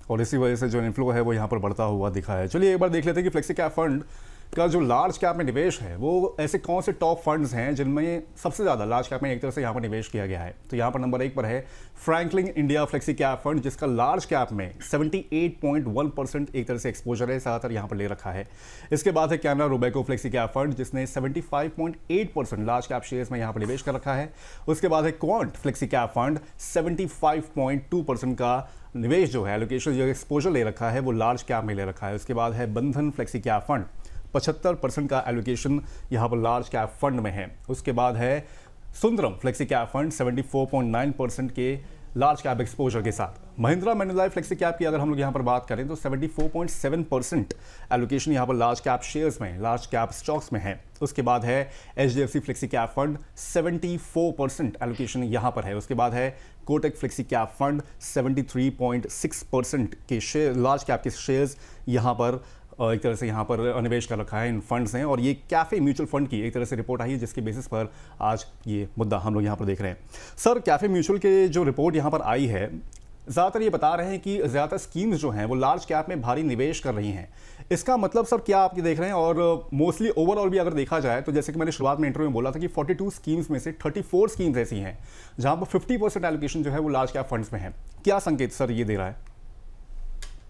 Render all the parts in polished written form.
और इसी वजह से जो इन्फ्लो है वो यहाँ पर बढ़ता हुआ दिखा है। चलिए एक बार देख लेते हैं कि फ्लेक्सी कैप फंड का जो लार्ज कैप में निवेश है वो ऐसे कौन से टॉप फंड्स हैं जिनमें सबसे ज़्यादा लार्ज कैप में एक तरह से यहाँ पर निवेश किया गया है। तो यहाँ पर नंबर 1 पर है Franklin India flexi cap fund, जिसका लार्ज कैप में 78.1% एक तरह से एक्सपोजर है, ज़्यादातर यहाँ पर ले रखा है। इसके बाद है Canara Robeco flexi cap fund, जिसने 75.8% लार्ज कैप शेयर्स में यहाँ पर निवेश कर रखा है। उसके बाद है क्वांट फ्लेक्सी कैप फंड, 75.2% का निवेश जो है एलोकेशन जो एक्सपोजर ले रखा है वो लार्ज कैप में ले रखा है। उसके बाद है बंधन फ्लेक्सी कैप फंड, 75% का एलोकेशन यहाँ पर लार्ज कैप फंड में है। उसके बाद है सुंदरम फ्लेक्सी कैप फंड, 74.9% के लार्ज कैप एक्सपोजर के साथ। महिंद्रा मैनुलाइफ फ्लेक्सी कैप की अगर हम लोग यहाँ पर बात करें तो 74.7% एलोकेशन यहाँ पर लार्ज कैप शेयर्स में, लार्ज कैप स्टॉक्स में है। उसके बाद है HDFC flexi cap fund, 74% allocation यहाँ पर है। उसके बाद है कोटक फ्लेक्सी कैप फंड, 73.6% के शेयर, लार्ज कैप के शेयर्स यहाँ पर एक तरह से यहाँ पर निवेश कर रखा है इन फंड्स हैं। और ये कैफे म्यूचुअल फंड की एक तरह से रिपोर्ट आई है, जिसके बेसिस पर आज ये मुद्दा हम लोग यहाँ पर देख रहे हैं। सर, कैफे म्यूचुअल के जो रिपोर्ट यहाँ पर आई है, ज़्यादातर ये बता रहे हैं कि ज़्यादातर स्कीम्स जो हैं वो लार्ज कैप में भारी निवेश कर रही हैं। इसका मतलब सर क्या आप ये देख रहे हैं? और मोस्टली ओवरऑल भी अगर देखा जाए तो जैसे कि मैंने शुरुआत में इंटरव्यू में बोला था कि 42 स्कीम्स में से 34 स्कीम्स ऐसी हैं जहाँ पर 50% एलोकेशन जो है वो लार्ज कैप फंड्स में है। क्या संकेत सर ये दे रहा है?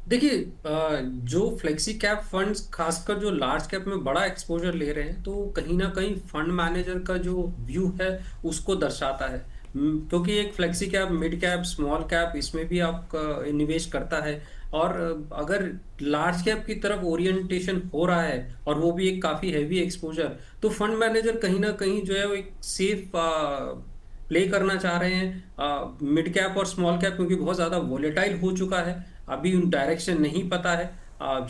देखिए, जो फ्लेक्सी कैप फंड्स खासकर जो लार्ज कैप में बड़ा एक्सपोजर ले रहे हैं, तो कहीं ना कहीं फंड मैनेजर का जो व्यू है उसको दर्शाता है। क्योंकि एक flexi cap, mid cap, small cap, इसमें भी आप निवेश करता है। और अगर लार्ज कैप की तरफ ओरिएंटेशन हो रहा है और वो भी एक काफी हैवी एक्सपोजर, तो फंड मैनेजर कहीं ना कहीं जो है वो एक सेफ प्ले करना चाह रहे हैं। मिड कैप और स्मॉल कैप क्योंकि बहुत ज़्यादा वोलेटाइल हो चुका है, अभी उन डायरेक्शन नहीं पता है।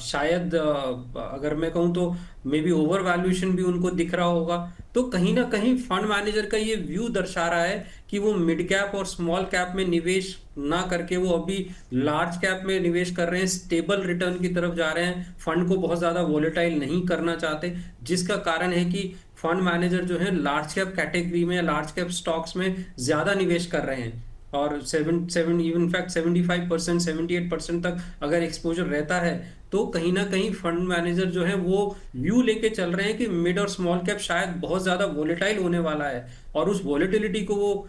शायद अगर मैं कहूँ तो मे बी ओवर वैल्यूएशन भी उनको दिख रहा होगा। तो कहीं ना कहीं फंड मैनेजर का ये व्यू दर्शा रहा है कि वो मिड कैप और स्मॉल कैप में निवेश ना करके वो अभी लार्ज कैप में निवेश कर रहे हैं, स्टेबल रिटर्न की तरफ जा रहे हैं, फंड को बहुत ज्यादा वोलेटाइल नहीं करना चाहते। जिसका कारण है कि फंड मैनेजर जो है लार्ज कैप कैटेगरी में, लार्ज कैप स्टॉक्स में ज्यादा निवेश कर रहे हैं। और 75%, 78% तक अगर एक्सपोजर रहता है, तो कहीं ना कहीं फंड मैनेजर जो है वो व्यू लेके चल रहे हैं कि मिड और स्मॉल कैप शायद बहुत ज्यादा वोलेटाइल होने वाला है। और उस वोलेटिलिटी को वो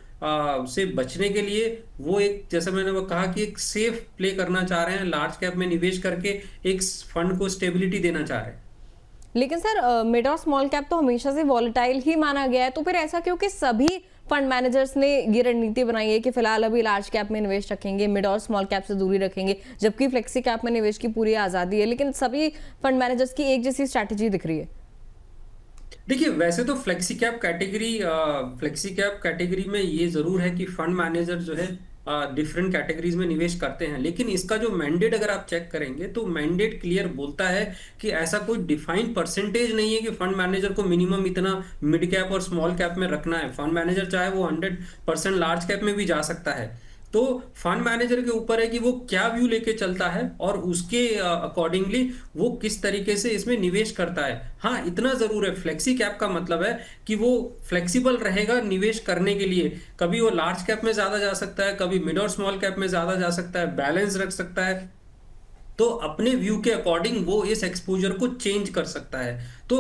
से बचने के लिए वो एक, जैसा मैंने वो कहा कि एक सेफ प्ले करना चाह रहे हैं, लार्ज कैप में निवेश करके एक फंड को स्टेबिलिटी देना चाह रहे हैं। लेकिन सर, मिड और स्मॉल कैप तो हमेशा से वॉलेटाइल ही माना गया है, तो फिर ऐसा क्यों कि सभी फंड मैनेजर्स ने ये रणनीति बनाई है कि फिलहाल अभी लार्ज कैप में निवेश रखेंगे, मिड और स्मॉल कैप से दूरी रखेंगे, जबकि फ्लेक्सी कैप में निवेश की पूरी आज़ादी है, लेकिन सभी फंड मैनेजर्स की एक जैसी स्ट्रैटेजी दिख रही है? देखिए, वैसे तो फ्लेक्सी कैप कैटेगरी में ये जरूर है कि फंड मैनेजर जो है डिफरेंट कैटेगरीज में निवेश करते हैं, लेकिन इसका जो मैंडेट अगर आप चेक करेंगे तो मैंडेट क्लियर बोलता है कि ऐसा कोई डिफाइंड परसेंटेज नहीं है कि फंड मैनेजर को मिनिमम इतना मिड कैप और स्मॉल कैप में रखना है। फंड मैनेजर चाहे वो 100% लार्ज कैप में भी जा सकता है। तो फंड मैनेजर के ऊपर है कि वो क्या व्यू लेके चलता है और उसके अकॉर्डिंगली वो किस तरीके से इसमें निवेश करता है। हाँ, इतना जरूर है, फ्लेक्सी कैप का मतलब है कि वो फ्लेक्सिबल रहेगा निवेश करने के लिए। कभी वो लार्ज कैप में ज्यादा जा सकता है, कभी मिड और स्मॉल कैप में ज्यादा जा सकता है, बैलेंस रख सकता है। तो अपने व्यू के अकॉर्डिंग वो इस एक्सपोजर को चेंज कर सकता है। तो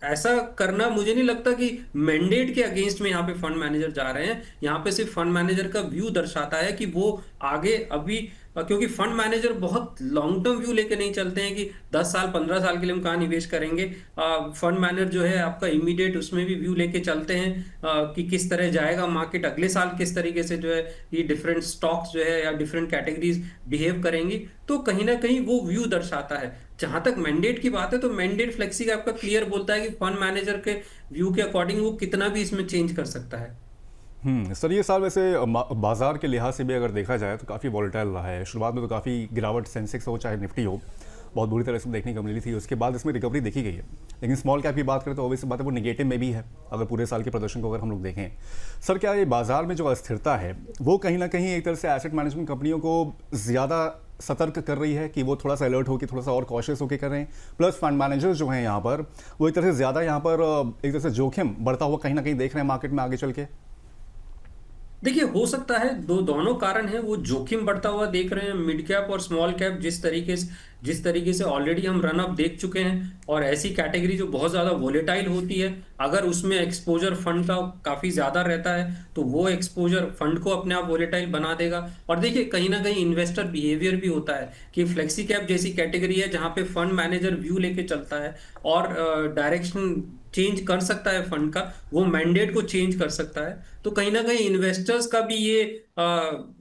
ऐसा करना मुझे नहीं लगता कि मैंडेट के अगेंस्ट में यहाँ पे फंड मैनेजर जा रहे हैं। यहाँ पे सिर्फ फंड मैनेजर का व्यू दर्शाता है कि वो आगे अभी, क्योंकि फंड मैनेजर बहुत लॉन्ग टर्म व्यू लेके नहीं चलते हैं कि 10 साल 15 साल के लिए हम कहाँ निवेश करेंगे। फंड मैनेजर जो है आपका इमीडिएट उसमें भी व्यू लेके चलते हैं कि किस तरह जाएगा मार्केट, अगले साल किस तरीके से जो है ये डिफरेंट स्टॉक्स जो है या डिफरेंट कैटेगरीज बिहेव करेंगी। तो कहीं ना कहीं वो व्यू दर्शाता है। जहां तक मैंडेट की बात है तो मैंडेट फ्लेक्सी का आपका क्लियर बोलता है कि फंड मैनेजर के व्यू के अकॉर्डिंग वो कितना भी इसमें चेंज कर सकता है। सर, ये साल वैसे बाजार के लिहाज से भी अगर देखा जाए तो काफ़ी वॉलेटाइल रहा है। शुरुआत में तो काफ़ी गिरावट, सेंसेक्स हो चाहे निफ्टी हो, बहुत बुरी तरह से देखने को मिली थी। उसके बाद इसमें रिकवरी देखी गई है। लेकिन स्मॉल कैप की बात करें तो ऑब्वियसली बात है वो नेगेटिव में भी है अगर पूरे साल के प्रदर्शन को अगर हम लोग देखें। सर, क्या ये बाजार में जो अस्थिरता है वो कहीं ना कहीं एक तरह से एसेट मैनेजमेंट कंपनियों को ज़्यादा सतर्क कर रही है कि वो थोड़ा सा अलर्ट होकर, थोड़ा सा और कॉशियस होकर कर रहे हैं? प्लस फंड मैनेजर्स जो हैं यहाँ पर वो एक तरह से ज़्यादा यहाँ पर एक तरह से जोखिम बढ़ता हुआ कहीं ना कहीं देख रहे हैं मार्केट में आगे चल के? देखिए, हो सकता है दोनों कारण है। वो जोखिम बढ़ता हुआ देख रहे हैं मिड कैप और स्मॉल कैप, जिस तरीके से ऑलरेडी हम रन अप देख चुके हैं। और ऐसी कैटेगरी जो बहुत ज्यादा वोलेटाइल होती है, अगर उसमें एक्सपोजर फंड का काफी ज्यादा रहता है तो वो एक्सपोजर फंड को अपने आप वोलेटाइल बना देगा। और देखिए, कहीं ना कहीं इन्वेस्टर बिहेवियर भी होता है कि फ्लेक्सी कैप जैसी कैटेगरी है जहां पे फंड मैनेजर व्यू लेके चलता है और डायरेक्शन चेंज कर सकता है फंड का, वो मैंडेट को चेंज कर सकता है। तो कहीं ना कहीं इन्वेस्टर्स का भी ये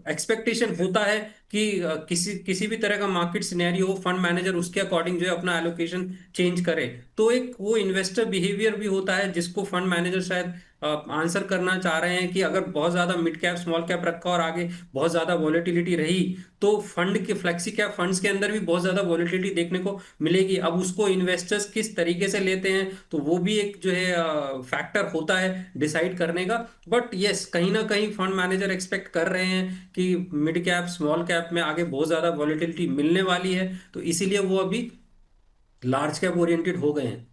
एक्सपेक्टेशन होता है कि किसी किसी भी तरह का मार्केट सिनेरियो हो, फंड मैनेजर उसके अकॉर्डिंग जो है अपना एलोकेशन चेंज करे। तो एक वो इन्वेस्टर बिहेवियर भी होता है जिसको फंड मैनेजर शायद आंसर करना चाह रहे हैं कि अगर बहुत ज्यादा मिड कैप स्मॉल कैप रखा और आगे बहुत ज्यादा वॉलेटिलिटी रही तो फंड के फ्लेक्सी कैप फंड्स के अंदर भी बहुत ज्यादा वॉलेटिलिटी देखने को मिलेगी। अब उसको इन्वेस्टर्स किस तरीके से लेते हैं तो वो भी एक जो है फैक्टर होता है डिसाइड करने का। बट यस, कहीं ना कहीं फंड मैनेजर एक्सपेक्ट कर रहे हैं कि मिड कैप स्मॉल कैप में आगे बहुत ज्यादा वॉलेटिलिटी मिलने वाली है, तो इसीलिए वो अभी लार्ज कैप ओरिएंटेड हो गए हैं।